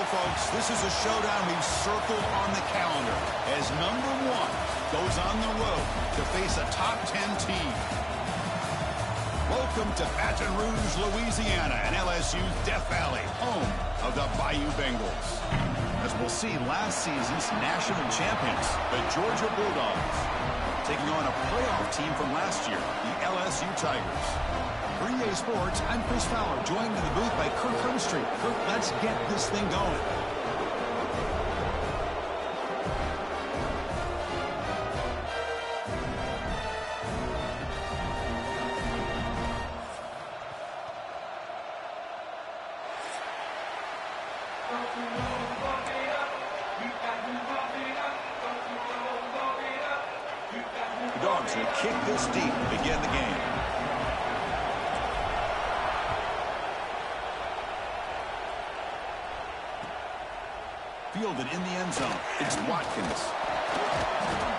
folks, this is a showdown we've circled on the calendar as number 1 goes on the road to face a top 10 team. Welcome to Baton Rouge, Louisiana, and LSU's Death Valley, home of the Bayou Bengals. As we'll see, last season's national champions, the Georgia Bulldogs, taking on a playoff team from last year, the LSU Tigers. For EA Sports, I'm Chris Fowler, joined in the booth by Kirk Herbstreit. Kirk, let's get this thing going. The Dogs will kick this deep to begin the game. Fielded in the end zone. It's Watkins.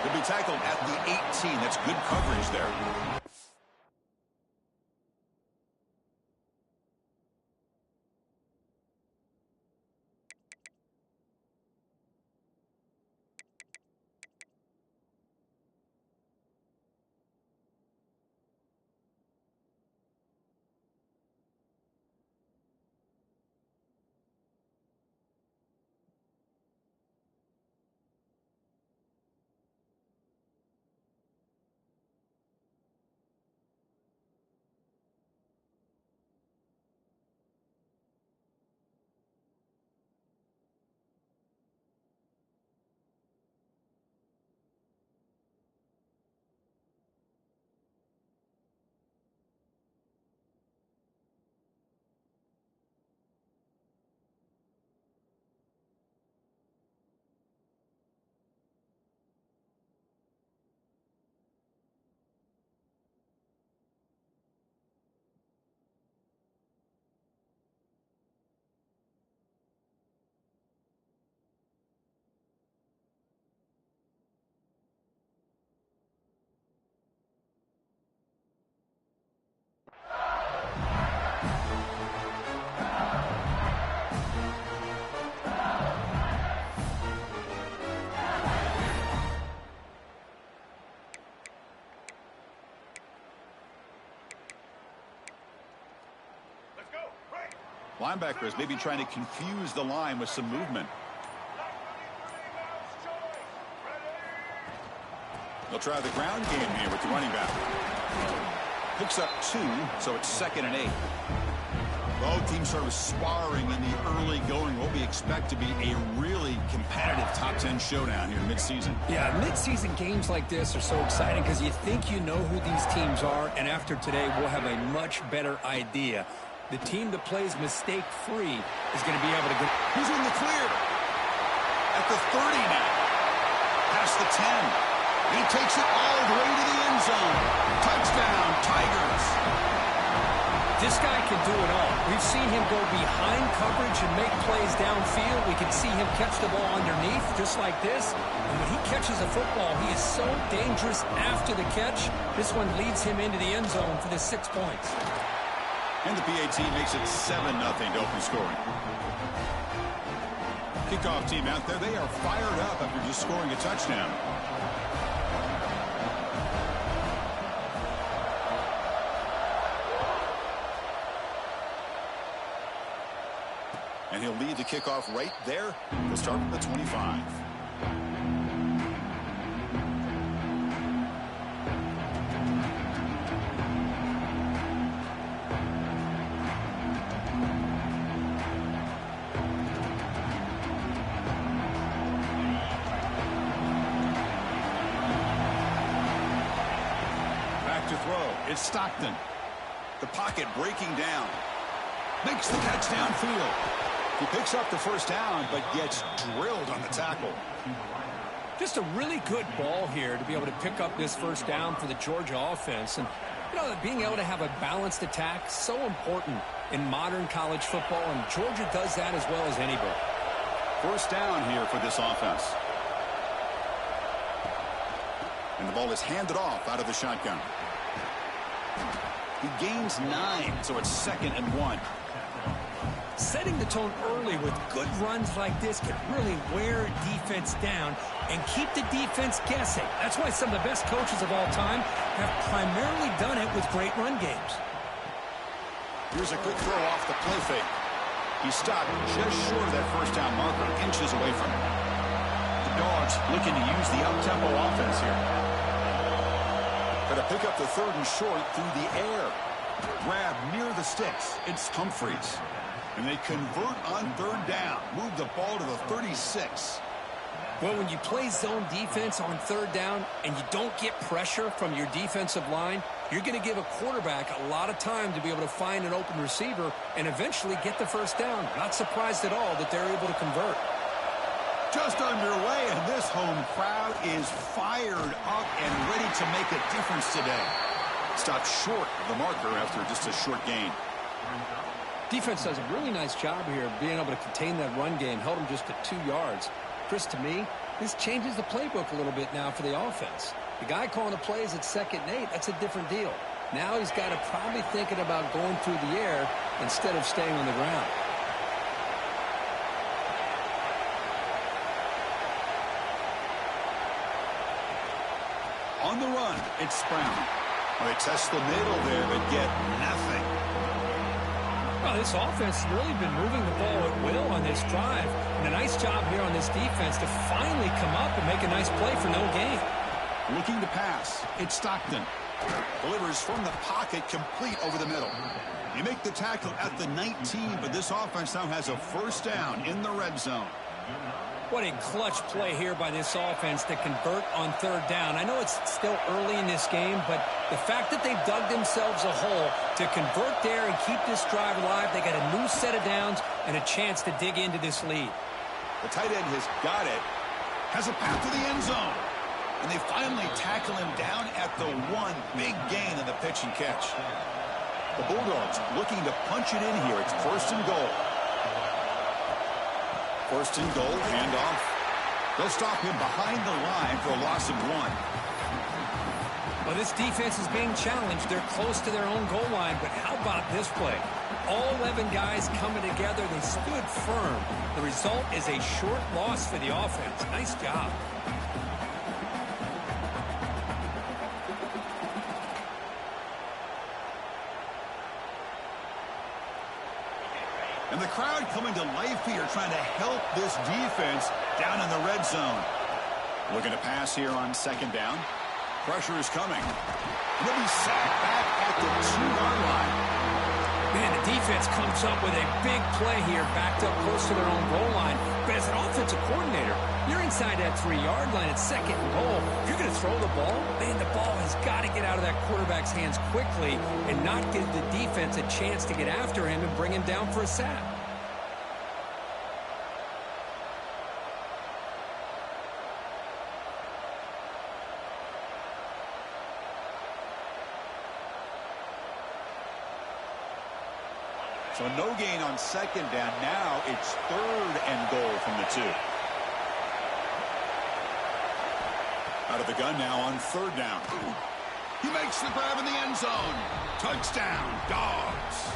He'll be tackled at the 18. That's good coverage there. Linebackers maybe trying to confuse the line with some movement. They'll try the ground game here with the running back. Picks up 2, so it's 2nd and 8. Both teams sort of sparring in the early going. What we expect to be a really competitive top 10 showdown here midseason. Yeah, midseason games like this are so exciting because you think you know who these teams are, and after today we'll have a much better idea. The team that plays mistake-free is going to be able to get... He's in the clear. At the 30 now. Past the 10. He takes it all the way to the end zone. Touchdown, Tigers. This guy can do it all. We've seen him go behind coverage and make plays downfield. We can see him catch the ball underneath, just like this. And when he catches a football, he is so dangerous after the catch. This one leads him into the end zone for the 6 points. And the PAT makes it 7-0 to open scoring. Kickoff team out there, they are fired up after just scoring a touchdown. And he'll lead the kickoff right there. He'll start from the 25. It's Stockton. The pocket breaking down. Makes the catch downfield. He picks up the first down, but gets drilled on the tackle. Just a really good ball here to be able to pick up this first down for the Georgia offense. And, you know, being able to have a balanced attack, so important in modern college football, and Georgia does that as well as anybody. First down here for this offense. And the ball is handed off out of the shotgun. He gains 9, so it's 2nd and 1. Setting the tone early with good runs like this can really wear a defense down and keep the defense guessing. That's why some of the best coaches of all time have primarily done it with great run games. Here's a good throw off the play fake. He stopped just short of that first down marker, inches away from it. The Dogs looking to use the up-tempo offense here. Got to pick up the 3rd and short through the air. Grab near the sticks. It's Humphries. And they convert on 3rd down. Move the ball to the 36. Well, when you play zone defense on 3rd down and you don't get pressure from your defensive line, you're going to give a quarterback a lot of time to be able to find an open receiver and eventually get the first down. Not surprised at all that they're able to convert. Just underway, and this home crowd is fired up and ready to make a difference today. Stopped short of the marker after just a short gain. Defense does a really nice job here of being able to contain that run game, held them just at 2 yards. Chris, to me, this changes the playbook a little bit now for the offense. The guy calling the plays at 2nd and 8, that's a different deal. Now he's got to probably thinking about going through the air instead of staying on the ground. On the run, it's Brown. Well, they test the middle there, but get nothing. Well, this offense has really been moving the ball at will on this drive. And a nice job here on this defense to finally come up and make a nice play for no gain. Looking to pass. It's Stockton. Delivers from the pocket, complete over the middle. You make the tackle at the 19, but this offense now has a first down in the red zone. What a clutch play here by this offense to convert on 3rd down. I know it's still early in this game, but the fact that they've dug themselves a hole to convert there and keep this drive alive, they got a new set of downs and a chance to dig into this lead. The tight end has got it. Has a path to the end zone. And they finally tackle him down at the 1. Big gain on the pitch and catch. The Bulldogs looking to punch it in here. It's 1st and goal. 1st and goal, handoff. They'll stop him behind the line for a loss of 1. Well, this defense is being challenged. They're close to their own goal line, but how about this play? All 11 guys coming together. They stood firm. The result is a short loss for the offense. Nice job. And the crowd coming to life here, trying to help this defense down in the red zone. Looking to pass here on 2nd down. Pressure is coming. And they'll be sacked back at the 2-yard line. Man, the defense comes up with a big play here, backed up close to their own goal line. But as an offensive coordinator, you're inside that 3-yard line at 2nd and goal. If you're going to throw the ball, man, the ball has got to get out of that quarterback's hands quickly and not give the defense a chance to get after him and bring him down for a sack. So no gain on 2nd down. Now it's 3rd and goal from the 2. Out of the gun now on 3rd down. He makes the grab in the end zone. Touchdown, Dogs.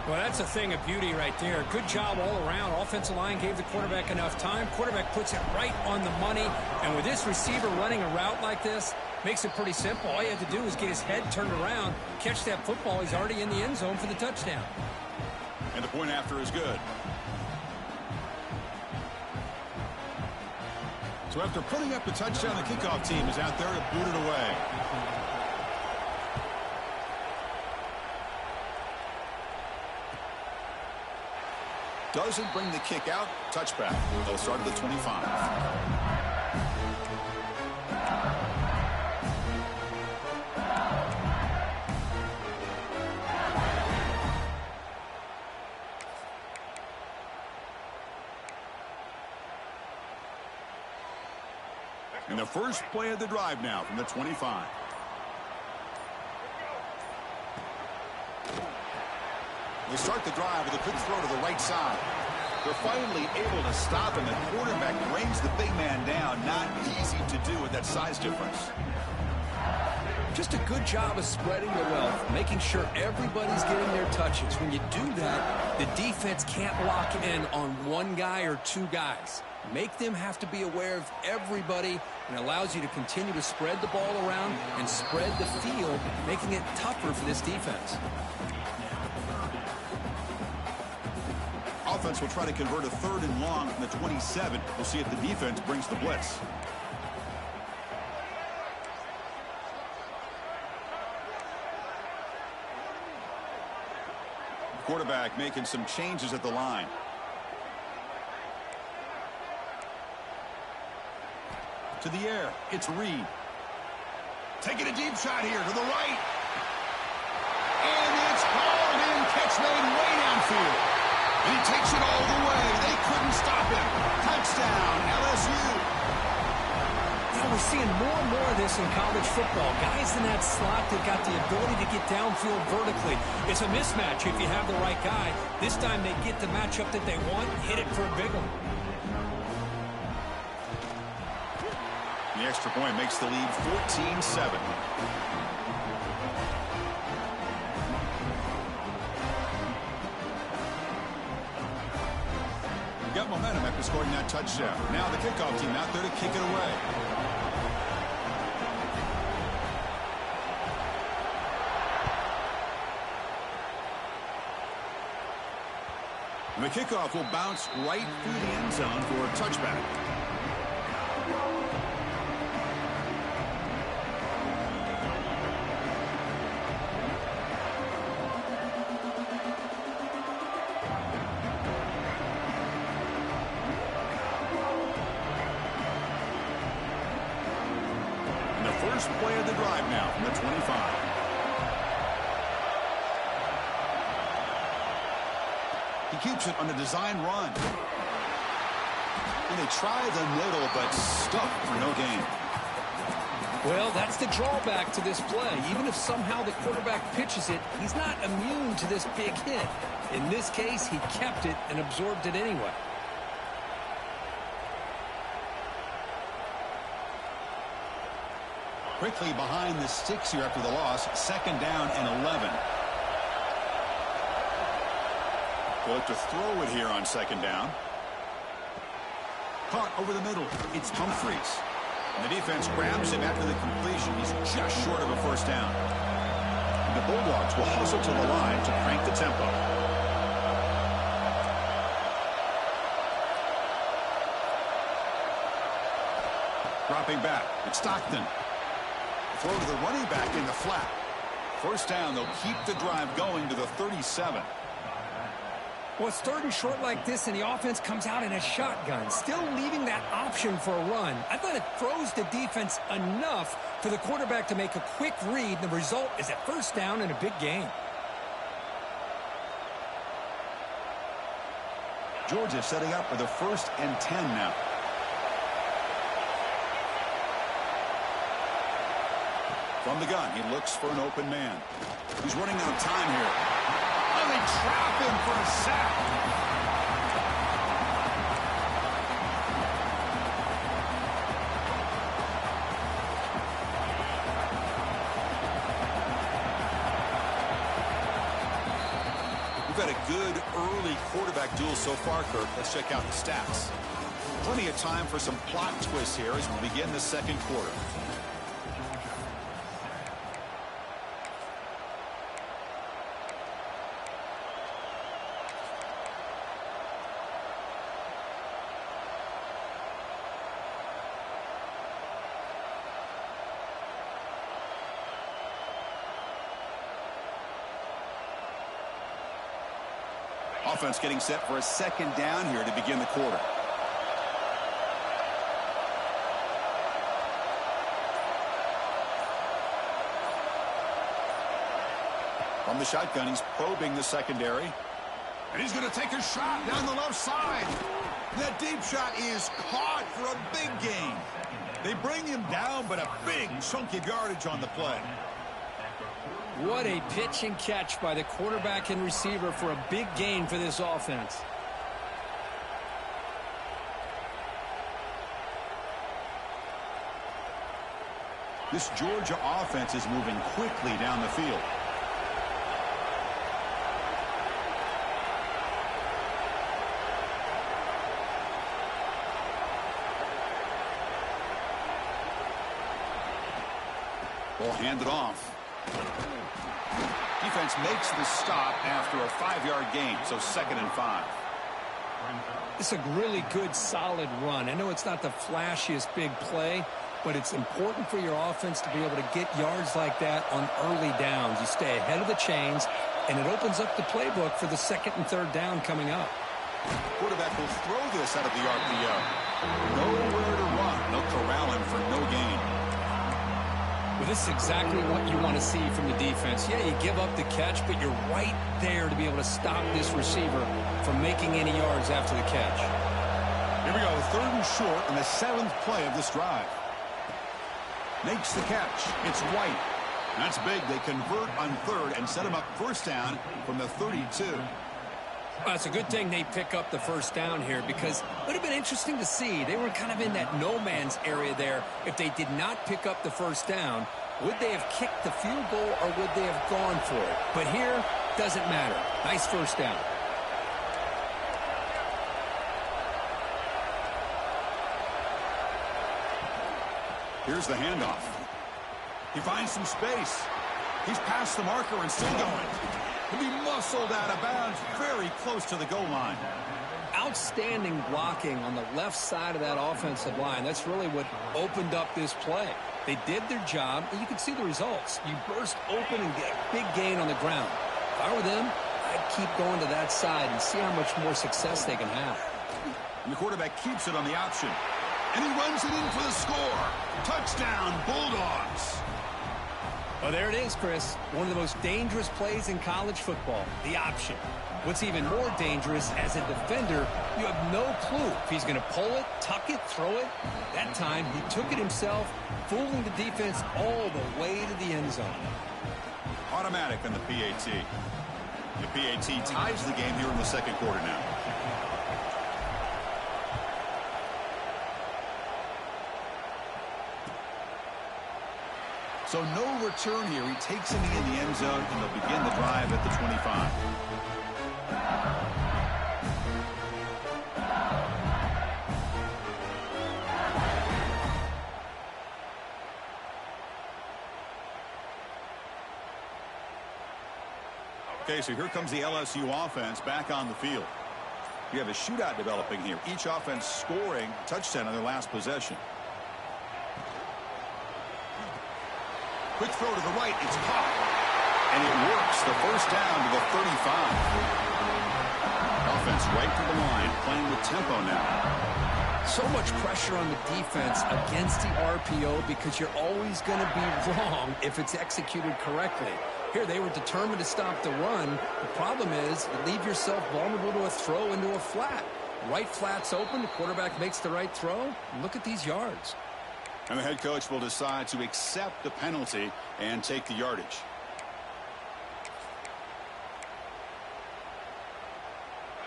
Well, that's a thing of beauty right there. Good job all around. Offensive line gave the quarterback enough time. Quarterback puts it right on the money. And with this receiver running a route like this, makes it pretty simple. All you have to do is get his head turned around, catch that football. He's already in the end zone for the touchdown. And the point after is good. So after putting up the touchdown, the kickoff team is out there to boot it away. Doesn't bring the kick out. Touchback. They'll start at the 25. And the first play of the drive now from the 25. They start the drive with a quick throw to the right side. They're finally able to stop him. The quarterback brings the big man down. Not easy to do with that size difference. Just a good job of spreading the wealth, making sure everybody's getting their touches. When you do that, the defense can't lock in on one guy or two guys. Make them have to be aware of everybody, and allows you to continue to spread the ball around and spread the field, making it tougher for this defense. Offense will try to convert a 3rd and long from the 27. We'll see if the defense brings the blitz. Quarterback making some changes at the line. To the air, it's Reed. Taking a deep shot here to the right. And it's hauled in. Catch made way downfield. And he takes it all the way. They couldn't stop him. Touchdown, LSU. You know, we're seeing more and more of this in college football. Guys in that slot that got the ability to get downfield vertically. It's a mismatch if you have the right guy. This time they get the matchup that they want, hit it for a big one. The extra point makes the lead 14-7. Got momentum after scoring that touchdown. Now the kickoff team out there to kick it away. And the kickoff will bounce right through the end zone for a touchback. Play of the drive now from the 25. He keeps it on a design run. And they try the middle, but stuck for no gain. Well, that's the drawback to this play. Even if somehow the quarterback pitches it, he's not immune to this big hit. In this case, he kept it and absorbed it anyway. Quickly behind the sticks here after the loss. 2nd down and 11. They'll look to throw it here on 2nd down. Caught over the middle. It's Humphreys. And the defense grabs him after the completion. He's just short of a 1st down. And the Bulldogs will hustle to the line to crank the tempo. Dropping back. It's Stockton. Throw to the running back in the flat. 1st down. They'll keep the drive going to the 37. Well, it's 3rd and short like this, and the offense comes out in a shotgun, still leaving that option for a run. I thought it throws the defense enough for the quarterback to make a quick read. The result is a 1st down and a big gain. Georgia setting up for the 1st and 10 now. From the gun, he looks for an open man. He's running out of time here. And they trap him for a sack. We've had a good early quarterback duel so far, Kirk. Let's check out the stats. Plenty of time for some plot twists here as we begin the 2nd quarter. Offense getting set for a 2nd down here to begin the quarter. From the shotgun, he's probing the secondary. And he's going to take a shot down the left side. That deep shot is caught for a big gain. They bring him down, but a big chunk of yardage on the play. What a pitch and catch by the quarterback and receiver for a big gain for this offense. This Georgia offense is moving quickly down the field. Ball handed off. Defense makes the stop after a 5-yard gain, so 2nd and 5. It's a really good, solid run. I know it's not the flashiest big play, but it's important for your offense to be able to get yards like that on early downs. You stay ahead of the chains, and it opens up the playbook for the 2nd and 3rd down coming up. Quarterback will throw this out of the RPO. Nowhere to run. They'll corral him for no gain. Well, this is exactly what you want to see from the defense. Yeah, you give up the catch, but you're right there to be able to stop this receiver from making any yards after the catch. Here we go, 3rd and short in the 7th play of this drive. Makes the catch. It's White. That's big. They convert on 3rd and set him up 1st down from the 32. Well, it's a good thing they pick up the 1st down here, because it would have been interesting to see. They were kind of in that no man's area there. If they did not pick up the 1st down, would they have kicked the field goal or would they have gone for it? But here, doesn't matter. Nice 1st down. Here's the handoff. He finds some space. He's past the marker and still going. He'll be muscled out of bounds very close to the goal line. Outstanding blocking on the left side of that offensive line. That's really what opened up this play. They did their job, and you can see the results. You burst open and get a big gain on the ground. If I were them, I'd keep going to that side and see how much more success they can have. And the quarterback keeps it on the option. And he runs it in for the score. Touchdown, Bulldogs. Well, there it is, Chris. One of the most dangerous plays in college football, the option. What's even more dangerous, as a defender, you have no clue if he's going to pull it, tuck it, throw it. That time, he took it himself, fooling the defense all the way to the end zone. Automatic on the PAT. The PAT ties the game here in the 2nd quarter now. So no return here. He takes him in the end zone, and they'll begin the drive at the 25. Okay, so here comes the LSU offense back on the field. You have a shootout developing here. Each offense scoring a touchdown on their last possession. Quick throw to the right. It's caught. And it works. The 1st down to the 35. Offense right to the line, playing with tempo now. So much pressure on the defense against the RPO because you're always going to be wrong if it's executed correctly. Here, they were determined to stop the run. The problem is you leave yourself vulnerable to a throw into a flat. Right flat's open. The quarterback makes the right throw. Look at these yards. And the head coach will decide to accept the penalty and take the yardage.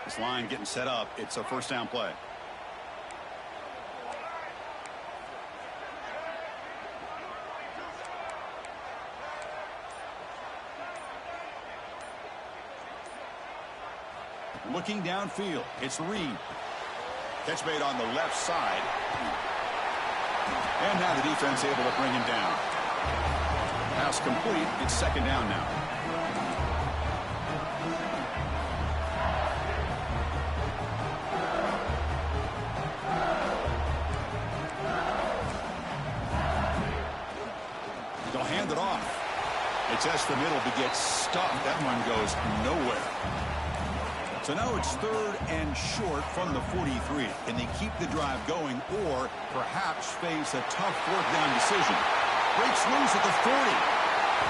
This line getting set up. It's a 1st down play. Looking downfield. It's Reed. Catch made on the left side. And now the defense able to bring him down. Pass complete. It's 2nd down now. They'll hand it off. They test the middle to get stuffed. That one goes nowhere. So now it's 3rd and short from the 43. Can they keep the drive going or perhaps face a tough 4th down decision? Breaks loose at the 40.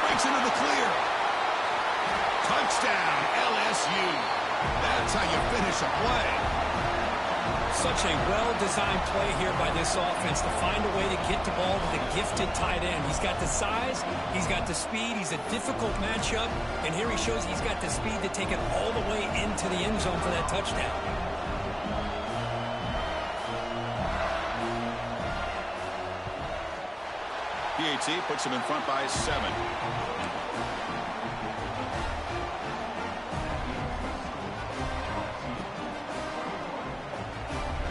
Breaks into the clear. Touchdown, LSU. That's how you finish a play. Such a well-designed play here by this offense to find a way to get the ball to the gifted tight end. He's got the size, he's got the speed, he's a difficult matchup, and here he shows he's got the speed to take it all the way into the end zone for that touchdown. PAT puts him in front by 7.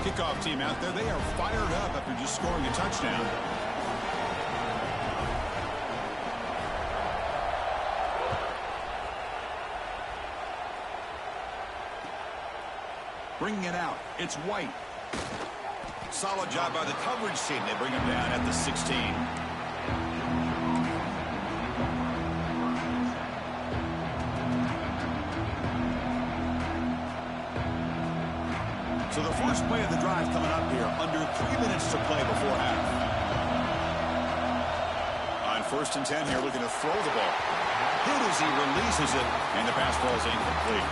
Kickoff team out there. They are fired up after just scoring a touchdown. Bringing it out. It's White. Solid job by the coverage team. They bring him down at the 16. So the first play of the drive coming up here. Under 3 minutes to play before half. On 1st and 10 here, looking to throw the ball. Hit as he releases it, and the pass ball is incomplete.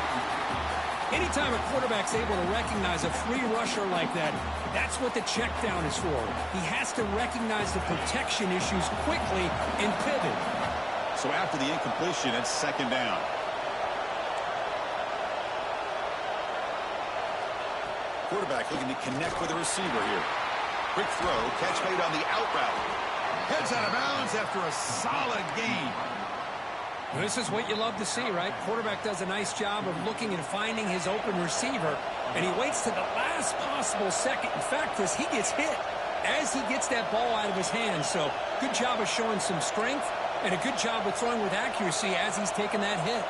Anytime a quarterback's able to recognize a free rusher like that, that's what the check down is for. He has to recognize the protection issues quickly and pivot. So after the incompletion, it's 2nd down. Quarterback looking to connect with the receiver here. Quick throw, catch made on the out route. Heads out of bounds after a solid gain. This is what you love to see, right? Quarterback does a nice job of looking and finding his open receiver, and he waits to the last possible second. In fact, he gets hit as he gets that ball out of his hands. So good job of showing some strength and a good job of throwing with accuracy as he's taking that hit.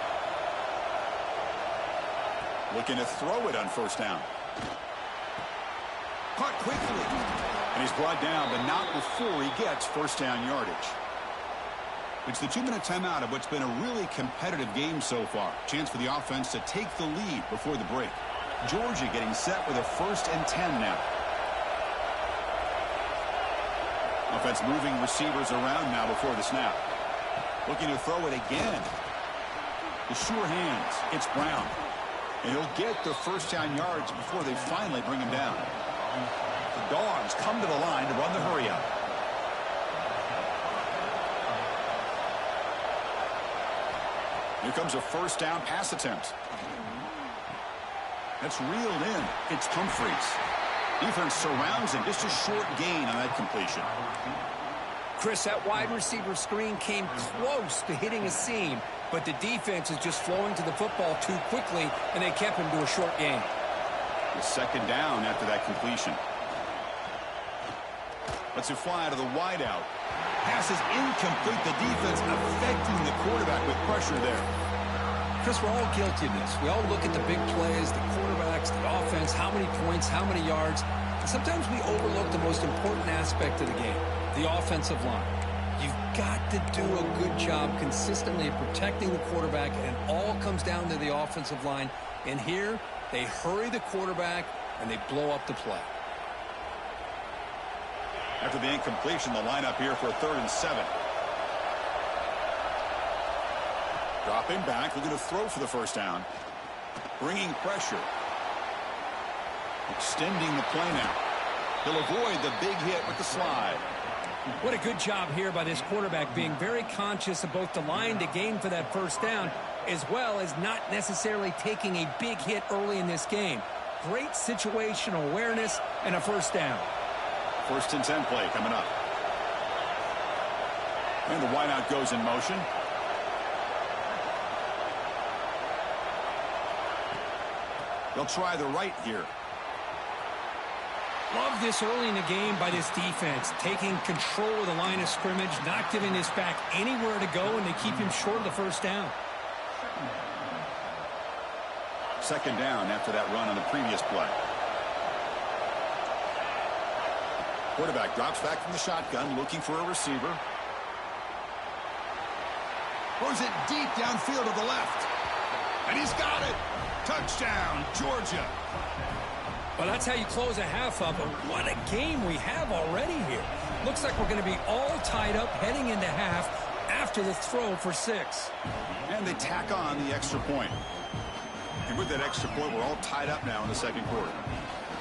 Looking to throw it on 1st down. Caught quickly. And he's brought down, but not before he gets 1st down yardage. It's the 2-minute timeout of what's been a really competitive game so far. Chance for the offense to take the lead before the break. Georgia getting set with a 1st and 10 now. Offense moving receivers around now before the snap. Looking to throw it again. The sure hands. It's Brown. And he'll get the 1st down yards before they finally bring him down. The Dogs come to the line to run the hurry up. Here comes a 1st down pass attempt. That's reeled in. It's Humphreys. Defense surrounds him. Just a short gain on that completion. Chris, that wide receiver screen came close to hitting a seam, but the defense is just flowing to the football too quickly, and they kept him to a short gain. The 2nd down after that completion. Lets it fly out of the wideout. Pass is incomplete. The defense affecting the quarterback with pressure there. Chris, we're all guilty of this. We all look at the big plays, the quarterbacks, the offense, how many points, how many yards. And sometimes we overlook the most important aspect of the game, the offensive line. You've got to do a good job consistently protecting the quarterback, and it all comes down to the offensive line. And here, they hurry the quarterback, and they blow up the play. After the incompletion, the lineup here for a 3rd and 7. Dropping back, looking to throw for the 1st down. Bringing pressure. Extending the play now. He'll avoid the big hit with the slide. What a good job here by this quarterback, being very conscious of both the line to gain for that 1st down, as well as not necessarily taking a big hit early in this game. Great situational awareness and a 1st down. 1st and 10 play coming up. And the wideout goes in motion. They'll try the right here. Love this early in the game by this defense, taking control of the line of scrimmage, not giving this back anywhere to go, and they keep him short of the 1st down. 2nd down after that run on the previous play. Quarterback drops back from the shotgun, looking for a receiver. Throws it deep downfield to the left. And he's got it. Touchdown, Georgia. Well, that's how you close a half up. But what a game we have already here. Looks like we're going to be all tied up heading into half after the throw for 6. And they tack on the extra point. And with that extra point, we're all tied up now in the 2nd quarter.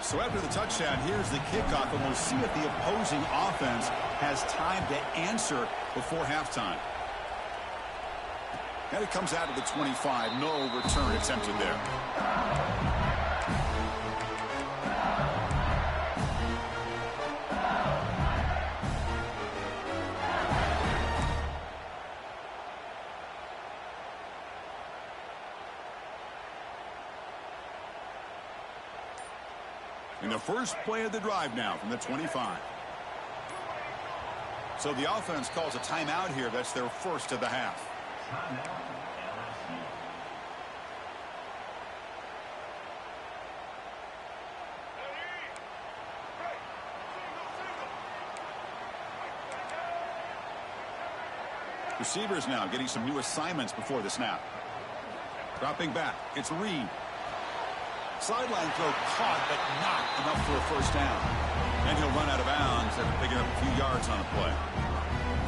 So after the touchdown, here's the kickoff, and we'll see if the opposing offense has time to answer before halftime. And it comes out of the 25. No return attempted there. And the first play of the drive now from the 25. So the offense calls a timeout here. That's their first of the half. Receivers now getting some new assignments before the snap. Dropping back. It's Reed. Sideline throw caught, but not enough for a first down. And he'll run out of bounds after picking up a few yards on the play.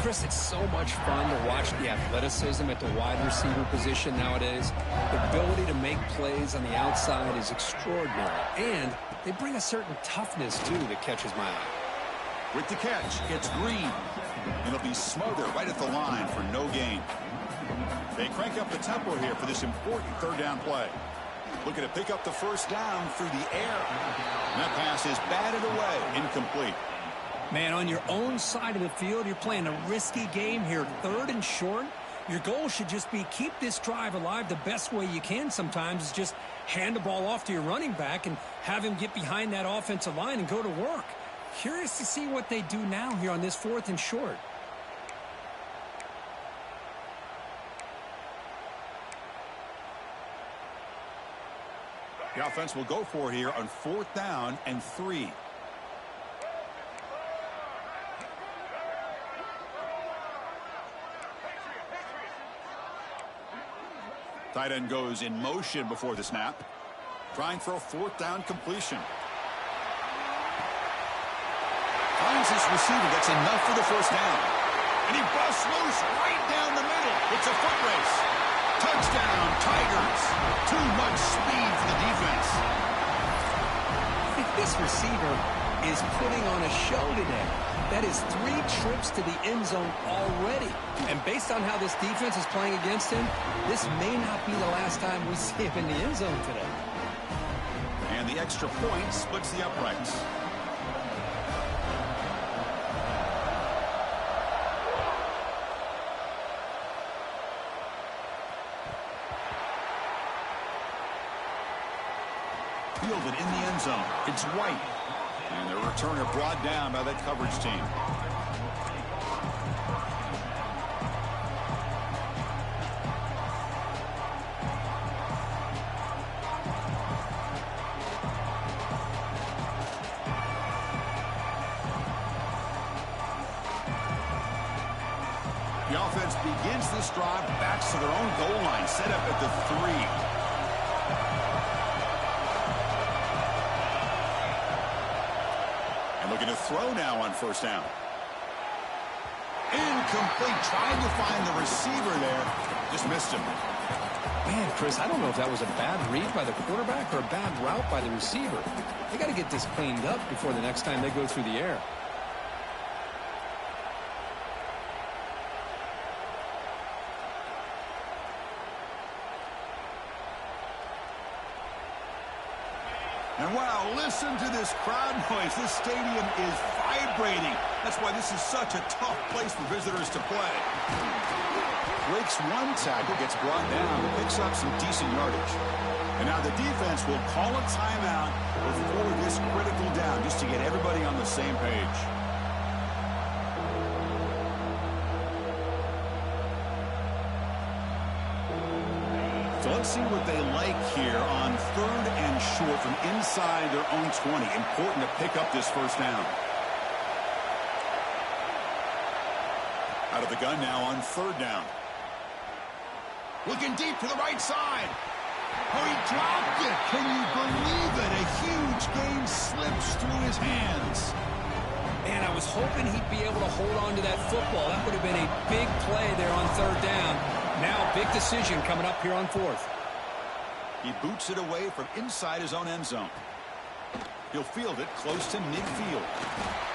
Chris, it's so much fun to watch the athleticism at the wide receiver position nowadays. The ability to make plays on the outside is extraordinary. And they bring a certain toughness, too, that catches my eye. With the catch, it's Green. And it'll be smothered right at the line for no gain. They crank up the tempo here for this important third down play. Looking to pick up the first down through the air. And that pass is batted away, incomplete. Man, on your own side of the field, you're playing a risky game here, 3rd and short. Your goal should just be keep this drive alive the best way you can sometimes is just hand the ball off to your running back and have him get behind that offensive line and go to work. Curious to see what they do now here on this 4th and short. The offense will go for it here on 4th down and 3. Tight end goes in motion before the snap. Trying for a 4th down completion. Finds his receiver. That's enough for the first down. And he busts loose right down the middle. It's a foot race. Touchdown, Tigers. Too much speed for the defense. I think this receiver is putting on a show today. That is 3 trips to the end zone already. And based on how this defense is playing against him, this may not be the last time we see him in the end zone today. And the extra point splits the uprights. Fielded in the end zone. It's White. And the returner brought down by that coverage team. The offense begins this drive, backs to their own goal line, set up at the 3. Looking to throw now on first down. Incomplete. Trying to find the receiver there. Just missed him. Man, Chris, I don't know if that was a bad read by the quarterback or a bad route by the receiver. They got to get this cleaned up before the next time they go through the air. And wow, listen to this crowd noise. This stadium is vibrating. That's why this is such a tough place for visitors to play. Breaks one tackle, gets brought down, picks up some decent yardage. And now the defense will call a timeout before this critical down just to get everybody on the same page. So let's see what they like here on 3rd and short from inside their own 20. Important to pick up this first down. Out of the gun now on 3rd down. Looking deep to the right side. Oh, he dropped it. Can you believe it? A huge gain slips through his hands. Man, I was hoping he'd be able to hold on to that football. That would have been a big play there on 3rd down. Now, big decision coming up here on 4th. He boots it away from inside his own end zone. He'll field it close to midfield.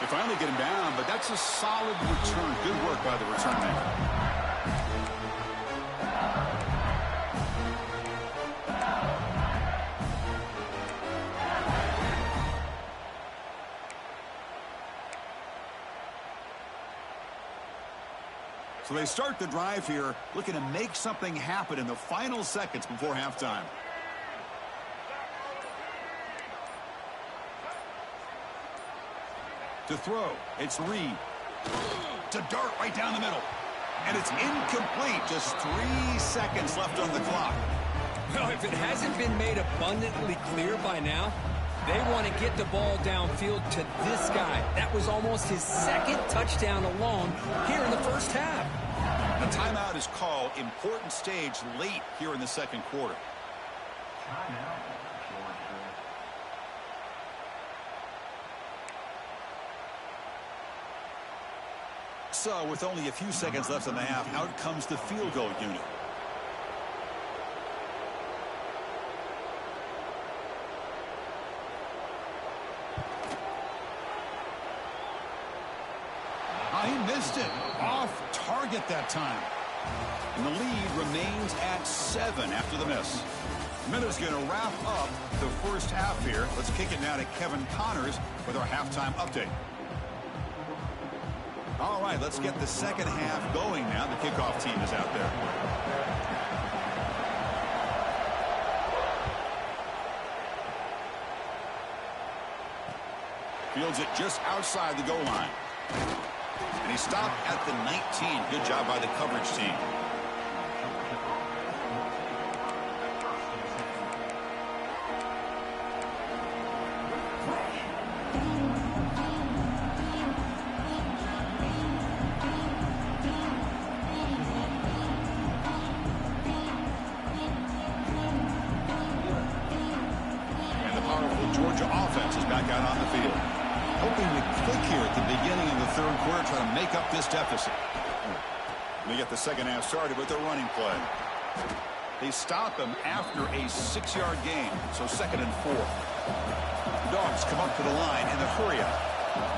They finally get him down, but that's a solid return. Good work by the return man. So they start the drive here, looking to make something happen in the final seconds before halftime. To throw, it's Reed. To dart right down the middle. And it's incomplete. Just 3 seconds left on the clock. Well, if it hasn't been made abundantly clear by now, they want to get the ball downfield to this guy. That was almost his second touchdown alone here in the first half. A timeout is called. Important stage late here in the second quarter. So, with only a few seconds left in the half, out comes the field goal unit. He missed it. Off target that time. And the lead remains at 7 after the miss. Miller's going to wrap up the first half here. Let's kick it now to Kevin Connors with our halftime update. All right, let's get the second half going now. The kickoff team is out there. Fields it just outside the goal line. And he stopped at the 19. Good job by the coverage team. And the powerful Georgia offense is back out on the field. Hoping to click here at the beginning of the third quarter, trying to make up this deficit. We get the second half started with their running play. They stop him after a 6-yard gain, so 2nd and 4. The Dogs come up to the line in the hurry up.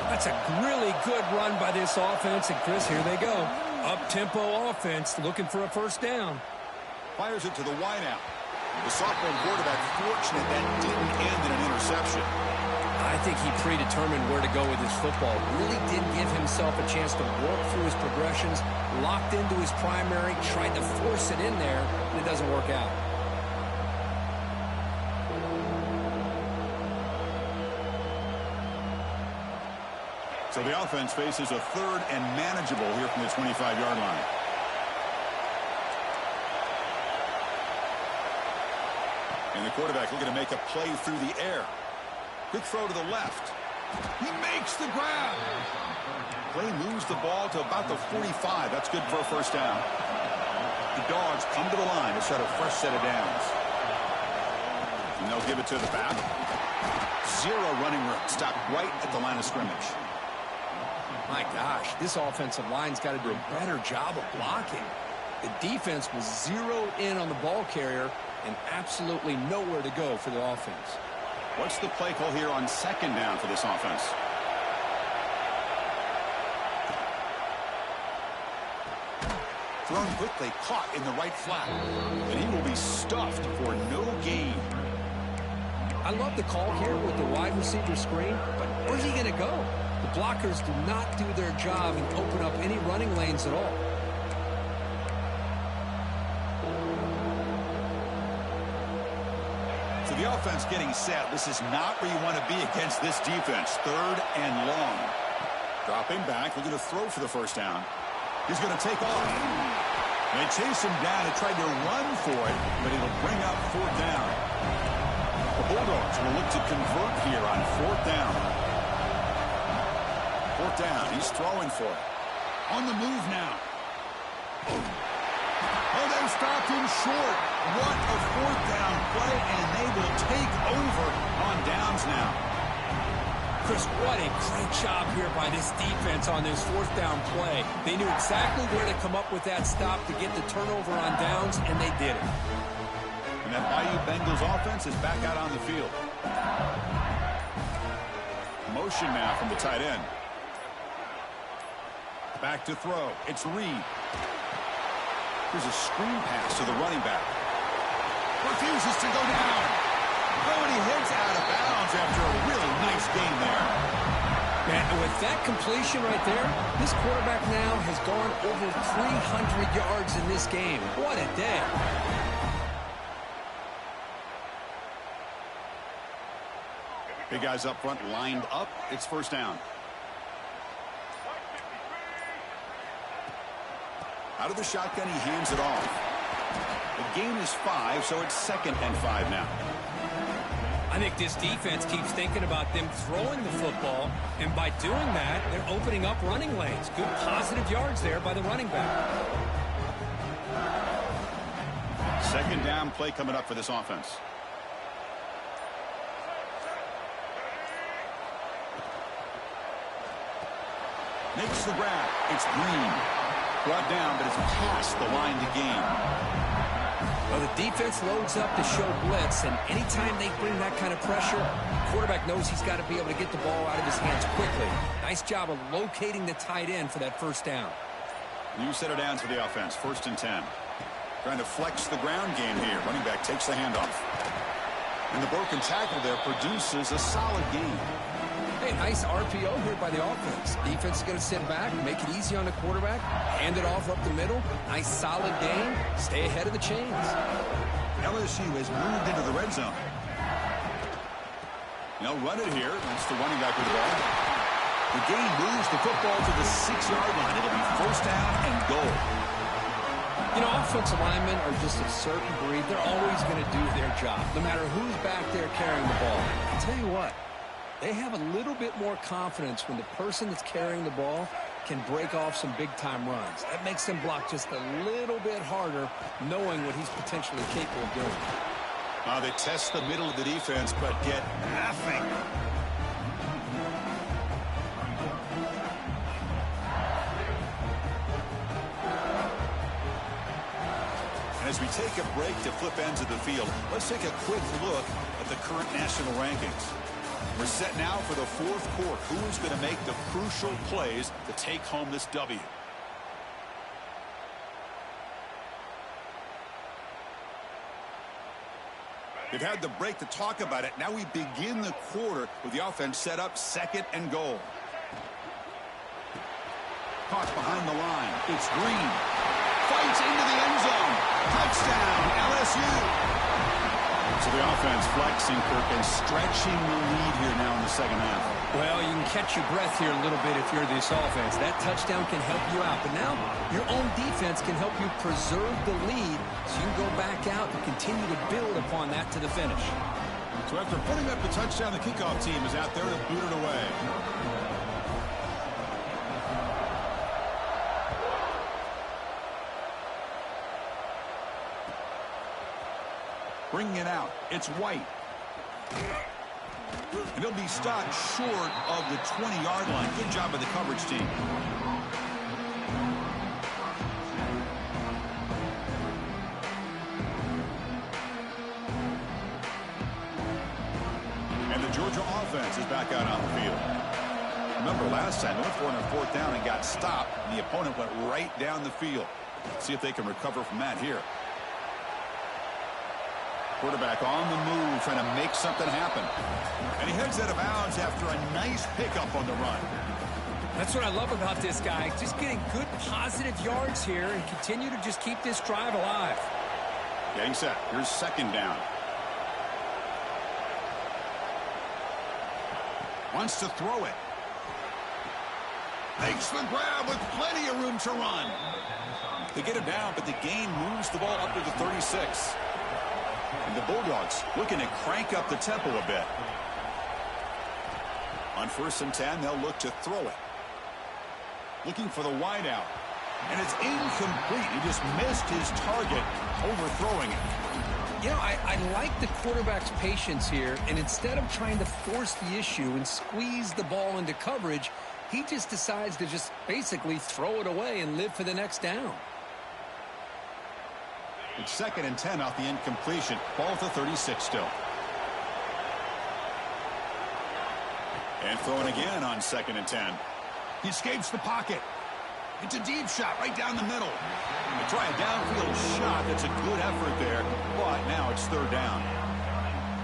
That's a really good run by this offense, and Chris, here they go. Up-tempo offense looking for a first down. Fires it to the wideout. The sophomore quarterback fortunate that didn't end in an interception. I think he predetermined where to go with his football. Really didn't give himself a chance to work through his progressions. Locked into his primary, tried to force it in there, and it doesn't work out. So the offense faces a 3rd and manageable here from the 25-yard line. And the quarterback looking to make a play through the air. Quick throw to the left. He makes the grab. Play moves the ball to about the 45. That's good for a first down. The Dogs come to the line to set a fresh set of downs. And they'll give it to the back. 0 running room. Stopped right at the line of scrimmage. My gosh, this offensive line's got to do a better job of blocking. The defense was zeroed in on the ball carrier and absolutely nowhere to go for the offense. What's the play call here on 2nd down for this offense? Thrown quickly, caught in the right flat. And he will be stuffed for no gain. I love the call here with the wide receiver screen, but where's he going to go? The blockers do not do their job and open up any running lanes at all. So the offense getting set. This is not where you want to be against this defense. 3rd and long. Dropping back, looking to throw for the first down. He's going to take off. They chase him down and tried to run for it, but it'll bring up 4th down. The Bulldogs will look to convert here on 4th down. 4th down, he's throwing for it. On the move now. Oh, they stopped him short. What a 4th down play, and they will take over on downs now. Chris, what a great job here by this defense on this 4th down play. They knew exactly where to come up with that stop to get the turnover on downs, and they did it. And that Bayou Bengals offense is back out on the field. Motion now from the tight end. Back to throw. It's Reed. Here's a screen pass to the running back. Refuses to go down. Oh, and he hits out of bounds after a really nice game there. And with that completion right there, this quarterback now has gone over 300 yards in this game. What a day. Big guys up front lined up. It's first down. Out of the shotgun, he hands it off. The gain is 5, so it's 2nd and 5 now. I think this defense keeps thinking about them throwing the football, and by doing that, they're opening up running lanes. Good positive yards there by the running back. 2nd down play coming up for this offense. Makes the grab. It's Green. Brought down, but it's past the line to gain. Well, the defense loads up to show blitz, and anytime they bring that kind of pressure, the quarterback knows he's got to be able to get the ball out of his hands quickly. Nice job of locating the tight end for that 1st down. New set of downs for the offense. 1st and 10. Trying to flex the ground game here. Running back takes the handoff. And the broken tackle there produces a solid gain. Hey, nice RPO here by the offense. Defense is going to sit back, make it easy on the quarterback, hand it off up the middle. Nice solid gain. Stay ahead of the chains. LSU has moved into the red zone. They'll run it here. That's the running back with the ball. The gain moves the football to the 6-yard line. It'll be 1st down and goal. You know, offensive linemen are just a certain breed. They're always going to do their job, no matter who's back there carrying the ball. I'll tell you what. They have a little bit more confidence when the person that's carrying the ball can break off some big-time runs. That makes them block just a little bit harder, knowing what he's potentially capable of doing. They test the middle of the defense, but get nothing. And as we take a break to flip ends of the field, let's take a quick look at the current national rankings. We're set now for the 4th quarter. Who is going to make the crucial plays to take home this W? They've had the break to talk about it. Now we begin the quarter with the offense set up 2nd and goal. Caught behind the line. It's Green. Fights into the end zone. Touchdown, LSU. So the offense flexing, Kirk, and stretching the lead here now in the 2nd half. Well, you can catch your breath here a little bit if you're this offense. That touchdown can help you out. But now your own defense can help you preserve the lead so you can go back out and continue to build upon that to the finish. So after putting up the touchdown, the kickoff team is out there to boot it away. Bringing it out, it's White. And he'll be stopped short of the 20-yard line. Good job by the coverage team. And the Georgia offense is back out on the field. Remember last time, they went for it on 4th down and got stopped, and the opponent went right down the field. Let's see if they can recover from that here. Quarterback on the move, trying to make something happen. And he heads out of bounds after a nice pickup on the run. That's what I love about this guy. Just getting good positive yards here and continue to just keep this drive alive. Getting set. Here's 2nd down. Wants to throw it. Makes the grab with plenty of room to run. They get it down, but the gain moves the ball up to the 36. And the Bulldogs looking to crank up the tempo a bit. On 1st and 10, they'll look to throw it. Looking for the wide out. And it's incomplete. He just missed his target, overthrowing it. You know, I like the quarterback's patience here, and instead of trying to force the issue and squeeze the ball into coverage, he just decides to just basically throw it away and live for the next down. It's 2nd and 10 off the incompletion. Ball at the 36 still. And throwing again on 2nd and 10. He escapes the pocket. It's a deep shot right down the middle. They try a downfield shot. That's a good effort there. But now it's 3rd down.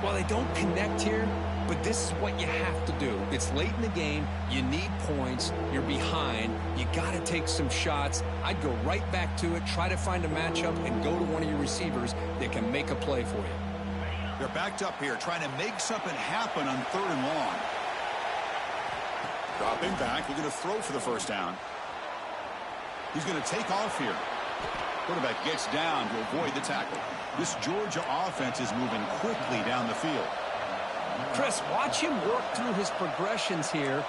Well, they don't connect here, but this is what you have to do. It's late in the game. You need points. You're behind. You got to take some shots. I'd go right back to it, try to find a matchup, and go to one of your receivers that can make a play for you. They're backed up here, trying to make something happen on 3rd and long. Dropping back, looking to throw for the 1st down. He's going to take off here. Quarterback gets down to avoid the tackle. This Georgia offense is moving quickly down the field. Chris, watch him work through his progressions here.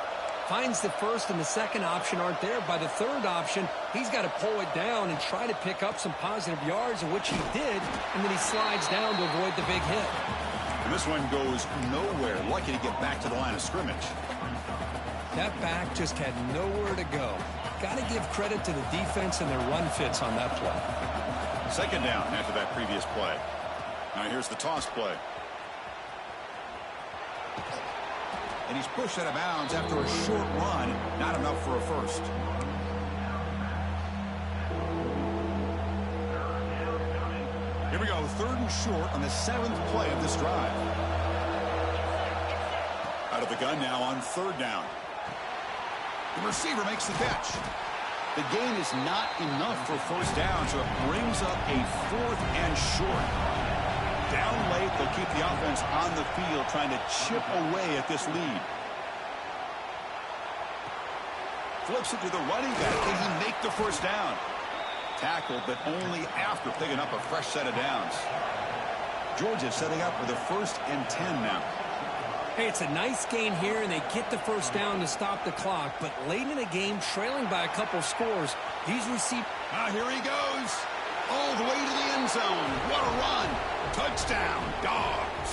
Finds the first and the second option aren't there. By the third option, he's got to pull it down and try to pick up some positive yards, in which he did, and then he slides down to avoid the big hit. And this one goes nowhere. Lucky to get back to the line of scrimmage. That back just had nowhere to go. Got to give credit to the defense and their run fits on that play. Second down after that previous play. Now here's the toss play. And he's pushed out of bounds after a short run. Not enough for a first. Here we go, 3rd and short on the 7th play of this drive. Out of the gun now on 3rd down. The receiver makes the catch. The gain is not enough for first down, so it brings up a 4th and short. Down late, they'll keep the offense on the field trying to chip away at this lead. Flips it to the running back. Can he make the first down? Tackled, but only after picking up a fresh set of downs. Georgia setting up with a 1st and 10 now. Hey, it's a nice gain here, and they get the first down to stop the clock. But late in the game, trailing by a couple scores, these receivers... Now here he goes. All the way to the end zone. What a run. Touchdown, Dogs.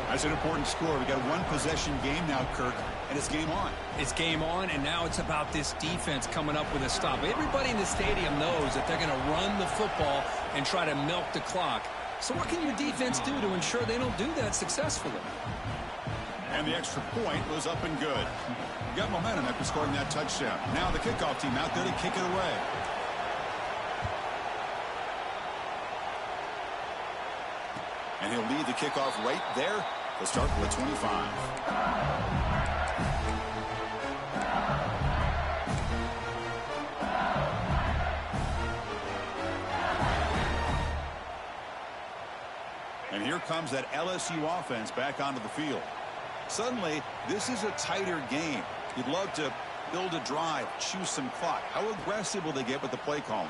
That's an important score. We got a 1-possession game now, Kirk, and it's game on. It's game on, and now it's about this defense coming up with a stop. Everybody in the stadium knows that they're going to run the football and try to milk the clock. So what can your defense do to ensure they don't do that successfully? And the extra point was up and good. You got momentum after scoring that touchdown. Now the kickoff team out there to kick it away. And he'll lead the kickoff right there. They'll start with the 25. And here comes that LSU offense back onto the field. Suddenly, this is a tighter game. You'd love to build a drive, choose some clock. How aggressive will they get with the play call?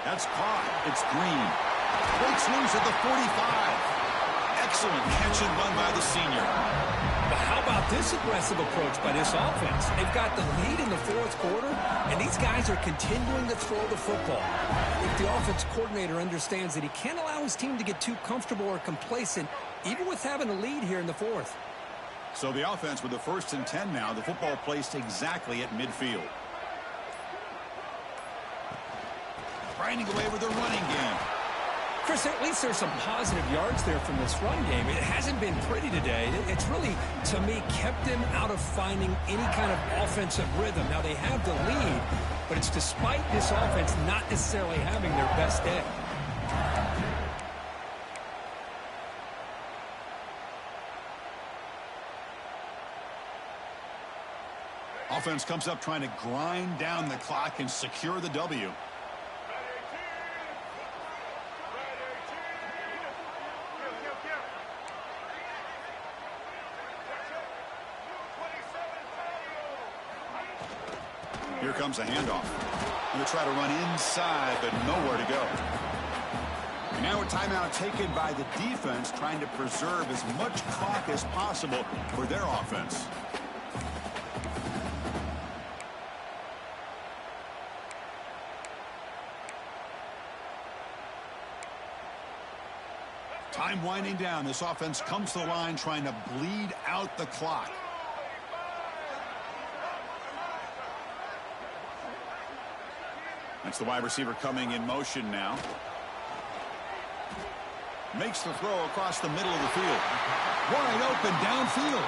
That's caught. It's Green. Breaks loose at the 45. Excellent catch and run by the senior. But how about this aggressive approach by this offense? They've got the lead in the 4th quarter, and these guys are continuing to throw the football. If the offense coordinator understands that he can't allow his team to get too comfortable or complacent, even with having a lead here in the 4th. So the offense with the 1st and 10 now, the football placed exactly at midfield. Grinding away with the running game. Chris, at least there's some positive yards there from this run game. It hasn't been pretty today. It's really, to me, kept them out of finding any kind of offensive rhythm. Now, they have the lead, but it's despite this offense not necessarily having their best day. Offense comes up trying to grind down the clock and secure the W. Here comes a handoff. Going to try to run inside, but nowhere to go. And now a timeout taken by the defense, trying to preserve as much clock as possible for their offense. Time winding down. This offense comes to the line trying to bleed out the clock. That's the wide receiver coming in motion now. Makes the throw across the middle of the field. Wide open downfield.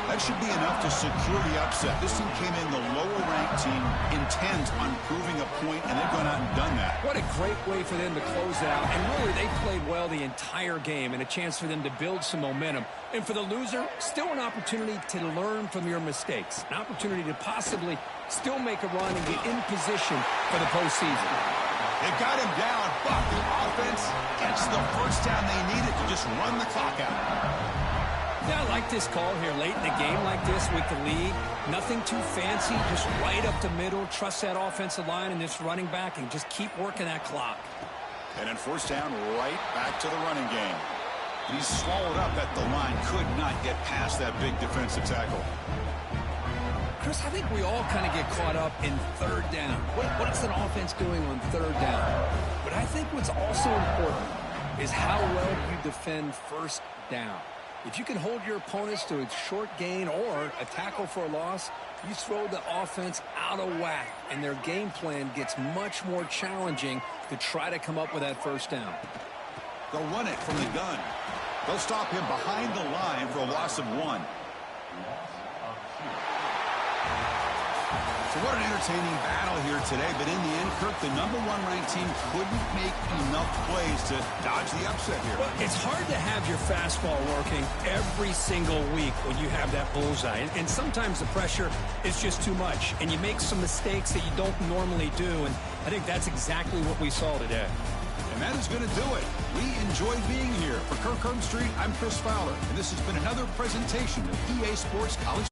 That should be enough to secure the upset. This team came in the lower-ranked team intent on proving a point, and they've gone out and done that. What a great way for them to close it out. And really, they played well the entire game, and a chance for them to build some momentum. And for the loser, still an opportunity to learn from your mistakes. An opportunity to possibly still make a run and get in position for the postseason. They've got him down, but the offense gets the first down they needed to just run the clock out. Yeah, I like this call here late in the game like this with the lead. Nothing too fancy, just right up the middle. Trust that offensive line and this running back and just keep working that clock. And then first down, right back to the running game. He's swallowed up at the line. Could not get past that big defensive tackle. Chris, I think we all kind of get caught up in third down. What is an offense doing on third down? But I think what's also important is how well you defend first down. If you can hold your opponents to a short gain or a tackle for a loss, you throw the offense out of whack, and their game plan gets much more challenging to try to come up with that first down. They'll run it from the gun. They'll stop him behind the line for a loss of 1. So what an entertaining battle here today, but in the end, Kirk, the #1 ranked team couldn't make enough plays to dodge the upset here. Well, it's hard to have your fastball working every single week when you have that bullseye, and sometimes the pressure is just too much, and you make some mistakes that you don't normally do, and I think that's exactly what we saw today. And that is going to do it. We enjoyed being here. For Kirk Herbstreit, I'm Chris Fowler, and this has been another presentation of EA Sports College.